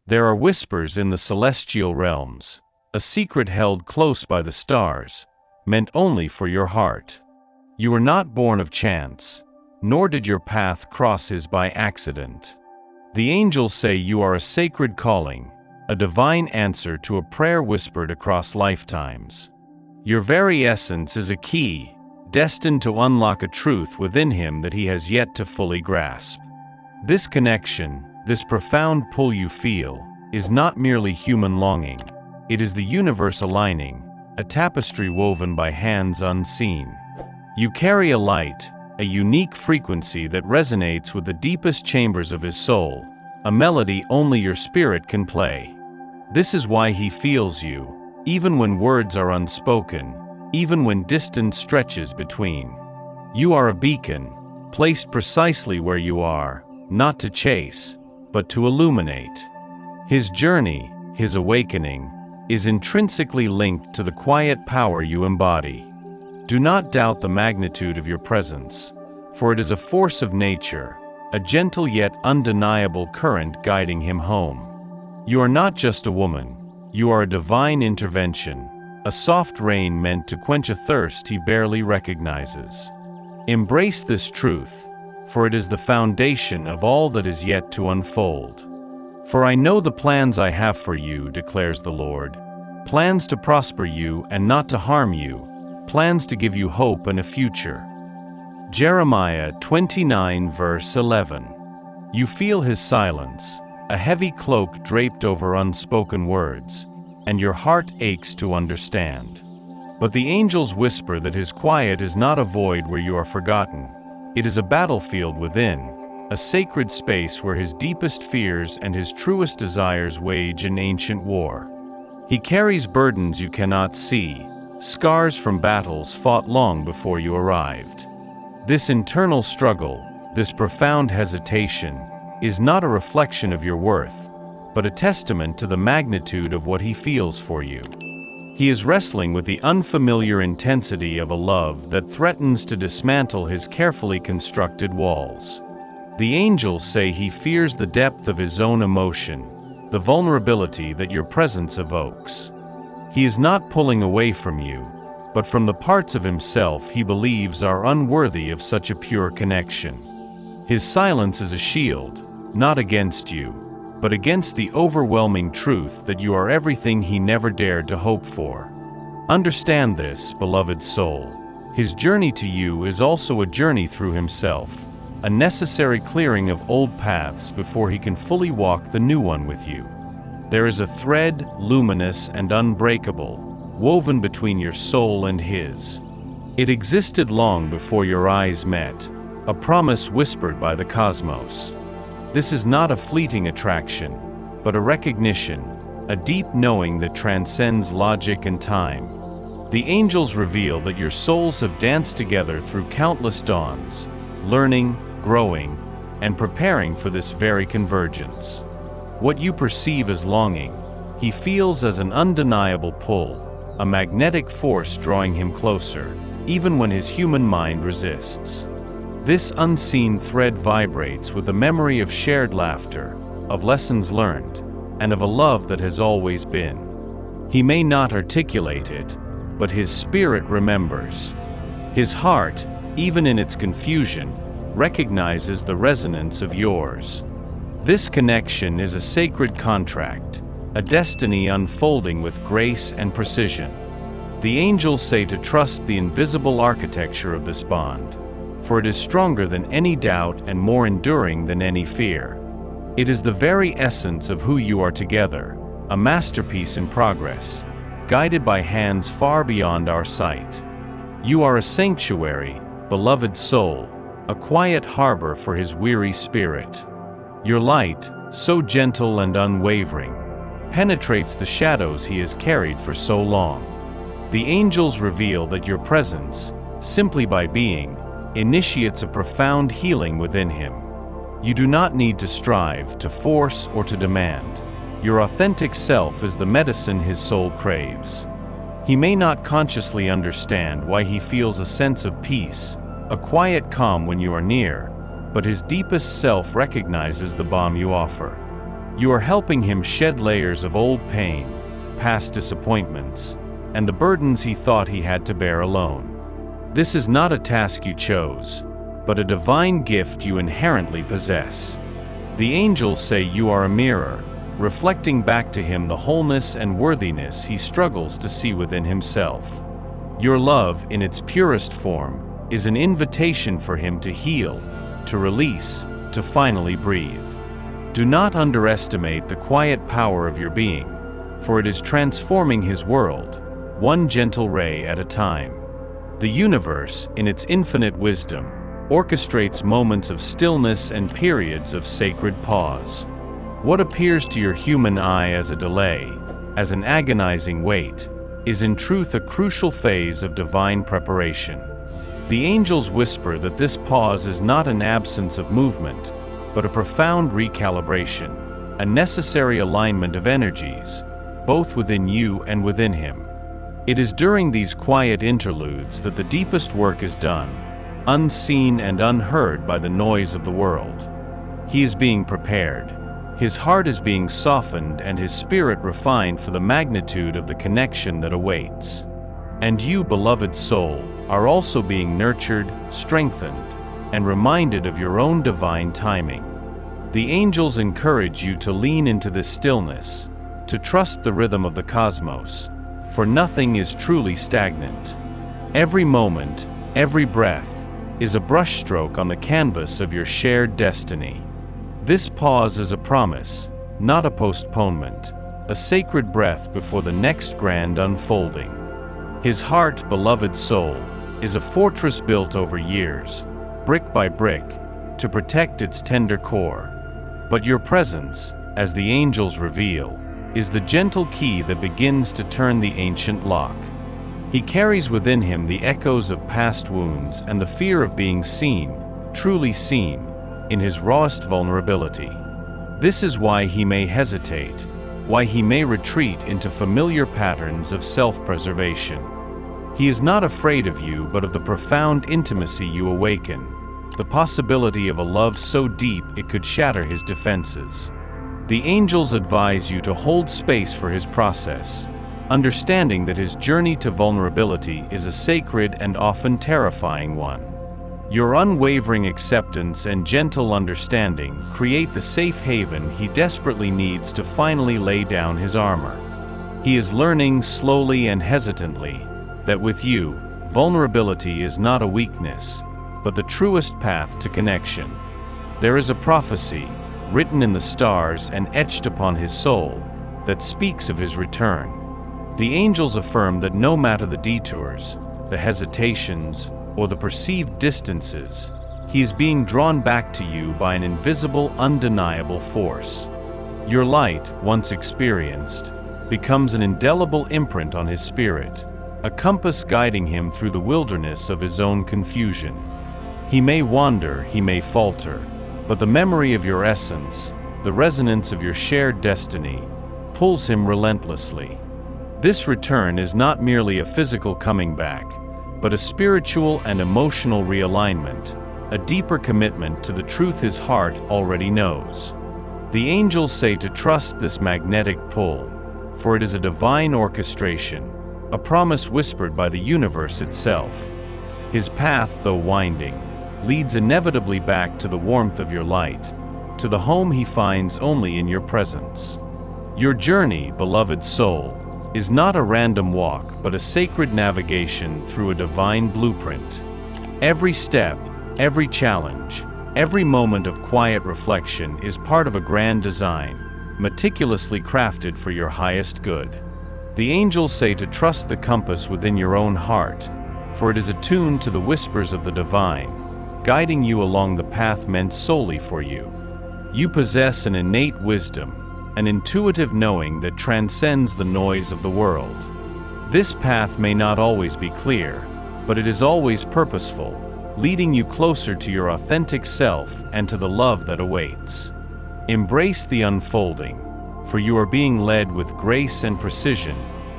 There are whispers in the celestial realms, a secret held close by the stars, meant only for your heart. You were not born of chance, nor did your path cross his by accident. The angels say you are a sacred calling, a divine answer to a prayer whispered across lifetimes. Your very essence is a key, destined to unlock a truth within him that he has yet to fully grasp. This connection, this profound pull you feel, is not merely human longing. It is the universe aligning, a tapestry woven by hands unseen. You carry a light, a unique frequency that resonates with the deepest chambers of his soul, a melody only your spirit can play. This is why he feels you, even when words are unspoken, even when distance stretches between. You are a beacon, placed precisely where you are, not to chase, but to illuminate. His journey, his awakening, is intrinsically linked to the quiet power you embody. Do not doubt the magnitude of your presence, for it is a force of nature, a gentle yet undeniable current guiding him home. You are not just a woman, you are a divine intervention, a soft rain meant to quench a thirst he barely recognizes. Embrace this truth, for it is the foundation of all that is yet to unfold. For I know the plans I have for you, declares the Lord, plans to prosper you and not to harm you, plans to give you hope and a future. Jeremiah 29 verse 11. You feel his silence, a heavy cloak draped over unspoken words, and your heart aches to understand. But the angels whisper that his quiet is not a void where you are forgotten. It is a battlefield within, a sacred space where his deepest fears and his truest desires wage an ancient war. He carries burdens you cannot see, scars from battles fought long before you arrived. This internal struggle, this profound hesitation, is not a reflection of your worth, but a testament to the magnitude of what he feels for you. He is wrestling with the unfamiliar intensity of a love that threatens to dismantle his carefully constructed walls. The angels say he fears the depth of his own emotion, the vulnerability that your presence evokes. He is not pulling away from you, but from the parts of himself he believes are unworthy of such a pure connection. His silence is a shield, not against you, but against the overwhelming truth that you are everything he never dared to hope for. Understand this, beloved soul. His journey to you is also a journey through himself, a necessary clearing of old paths before he can fully walk the new one with you. There is a thread, luminous and unbreakable, woven between your soul and his. It existed long before your eyes met, a promise whispered by the cosmos. This is not a fleeting attraction, but a recognition, a deep knowing that transcends logic and time. The angels reveal that your souls have danced together through countless dawns, learning, growing, and preparing for this very convergence. What you perceive as longing, he feels as an undeniable pull, a magnetic force drawing him closer, even when his human mind resists. This unseen thread vibrates with the memory of shared laughter, of lessons learned, and of a love that has always been. He may not articulate it, but his spirit remembers. His heart, even in its confusion, recognizes the resonance of yours. This connection is a sacred contract, a destiny unfolding with grace and precision. The angels say to trust the invisible architecture of this bond, for it is stronger than any doubt and more enduring than any fear. It is the very essence of who you are together, a masterpiece in progress, guided by hands far beyond our sight. You are a sanctuary, beloved soul, a quiet harbor for his weary spirit. Your light, so gentle and unwavering, penetrates the shadows he has carried for so long. The angels reveal that your presence, simply by being, initiates a profound healing within him. You do not need to strive, to force, or to demand. Your authentic self is the medicine his soul craves. He may not consciously understand why he feels a sense of peace, a quiet calm when you are near, but his deepest self recognizes the balm you offer. You are helping him shed layers of old pain, past disappointments, and the burdens he thought he had to bear alone. This is not a task you chose, but a divine gift you inherently possess. The angels say you are a mirror, reflecting back to him the wholeness and worthiness he struggles to see within himself. Your love, in its purest form, is an invitation for him to heal, to release, to finally breathe. Do not underestimate the quiet power of your being, for it is transforming his world, one gentle ray at a time. The universe, in its infinite wisdom, orchestrates moments of stillness and periods of sacred pause. What appears to your human eye as a delay, as an agonizing wait, is in truth a crucial phase of divine preparation. The angels whisper that this pause is not an absence of movement, but a profound recalibration, a necessary alignment of energies, both within you and within him. It is during these quiet interludes that the deepest work is done, unseen and unheard by the noise of the world. He is being prepared. His heart is being softened and his spirit refined for the magnitude of the connection that awaits. And you, beloved soul, are also being nurtured, strengthened, and reminded of your own divine timing. The angels encourage you to lean into this stillness, to trust the rhythm of the cosmos, for nothing is truly stagnant. Every moment, every breath, is a brushstroke on the canvas of your shared destiny. This pause is a promise, not a postponement, a sacred breath before the next grand unfolding. His heart, beloved soul, is a fortress built over years, brick by brick, to protect its tender core. But your presence, as the angels reveal, is the gentle key that begins to turn the ancient lock. He carries within him the echoes of past wounds and the fear of being seen, truly seen, in his rawest vulnerability. This is why he may hesitate, why he may retreat into familiar patterns of self-preservation. He is not afraid of you but of the profound intimacy you awaken, the possibility of a love so deep it could shatter his defenses. The angels advise you to hold space for his process, understanding that his journey to vulnerability is a sacred and often terrifying one. Your unwavering acceptance and gentle understanding create the safe haven he desperately needs to finally lay down his armor. He is learning slowly and hesitantly that with you, vulnerability is not a weakness, but the truest path to connection. There is a prophecy, written in the stars and etched upon his soul, that speaks of his return. The angels affirm that no matter the detours, the hesitations, or the perceived distances, he is being drawn back to you by an invisible, undeniable force. Your light, once experienced, becomes an indelible imprint on his spirit, a compass guiding him through the wilderness of his own confusion. He may wander, he may falter, but the memory of your essence, the resonance of your shared destiny, pulls him relentlessly. This return is not merely a physical coming back, but a spiritual and emotional realignment, a deeper commitment to the truth his heart already knows. The angels say to trust this magnetic pull, for it is a divine orchestration, a promise whispered by the universe itself. His path, though winding, leads inevitably back to the warmth of your light, to the home he finds only in your presence. Your journey, beloved soul, is not a random walk but a sacred navigation through a divine blueprint. Every step, every challenge, every moment of quiet reflection is part of a grand design, meticulously crafted for your highest good. The angels say to trust the compass within your own heart, for it is attuned to the whispers of the divine, guiding you along the path meant solely for you. You possess an innate wisdom, an intuitive knowing that transcends the noise of the world. This path may not always be clear, but it is always purposeful, leading you closer to your authentic self and to the love that awaits. Embrace the unfolding, for you are being led with grace and precision,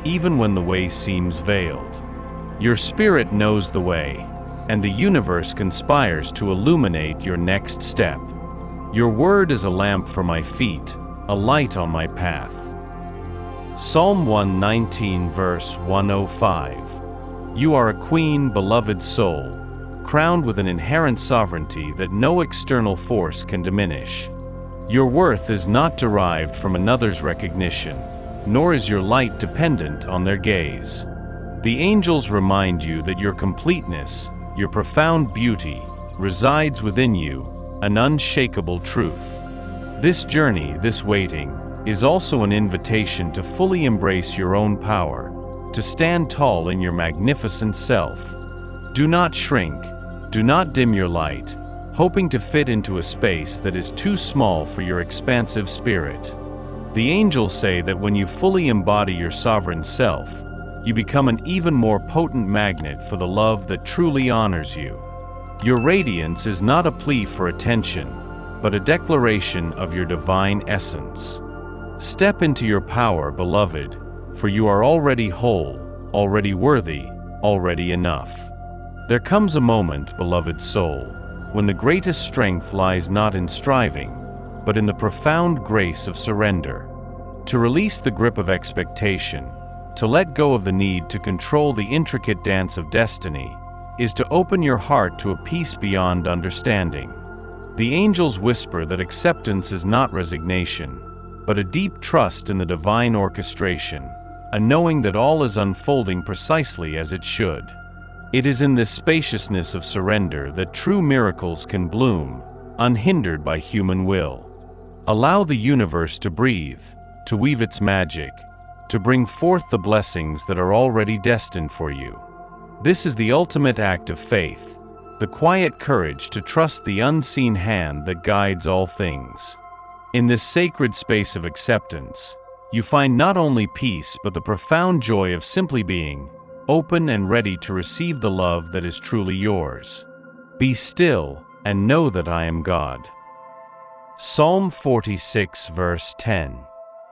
even when the way seems veiled. Your spirit knows the way, and the universe conspires to illuminate your next step. Your word is a lamp for my feet, a light on my path. Psalm 119 verse 105. You are a queen, beloved soul, crowned with an inherent sovereignty that no external force can diminish. Your worth is not derived from another's recognition, nor is your light dependent on their gaze. The angels remind you that your completeness, your profound beauty, resides within you, an unshakable truth. This journey, this waiting, is also an invitation to fully embrace your own power, to stand tall in your magnificent self. Do not shrink, do not dim your light, hoping to fit into a space that is too small for your expansive spirit. The angels say that when you fully embody your sovereign self, you become an even more potent magnet for the love that truly honors you. Your radiance is not a plea for attention, but a declaration of your divine essence. Step into your power, beloved, for you are already whole, already worthy, already enough. There comes a moment, beloved soul, when the greatest strength lies not in striving, but in the profound grace of surrender. To release the grip of expectation, to let go of the need to control the intricate dance of destiny, is to open your heart to a peace beyond understanding. The angels whisper that acceptance is not resignation, but a deep trust in the divine orchestration, a knowing that all is unfolding precisely as it should. It is in this spaciousness of surrender that true miracles can bloom, unhindered by human will. Allow the universe to breathe, to weave its magic, to bring forth the blessings that are already destined for you. This is the ultimate act of faith, the quiet courage to trust the unseen hand that guides all things. In this sacred space of acceptance, you find not only peace but the profound joy of simply being, open and ready to receive the love that is truly yours. Be still, and know that I am God. Psalm 46 verse 10.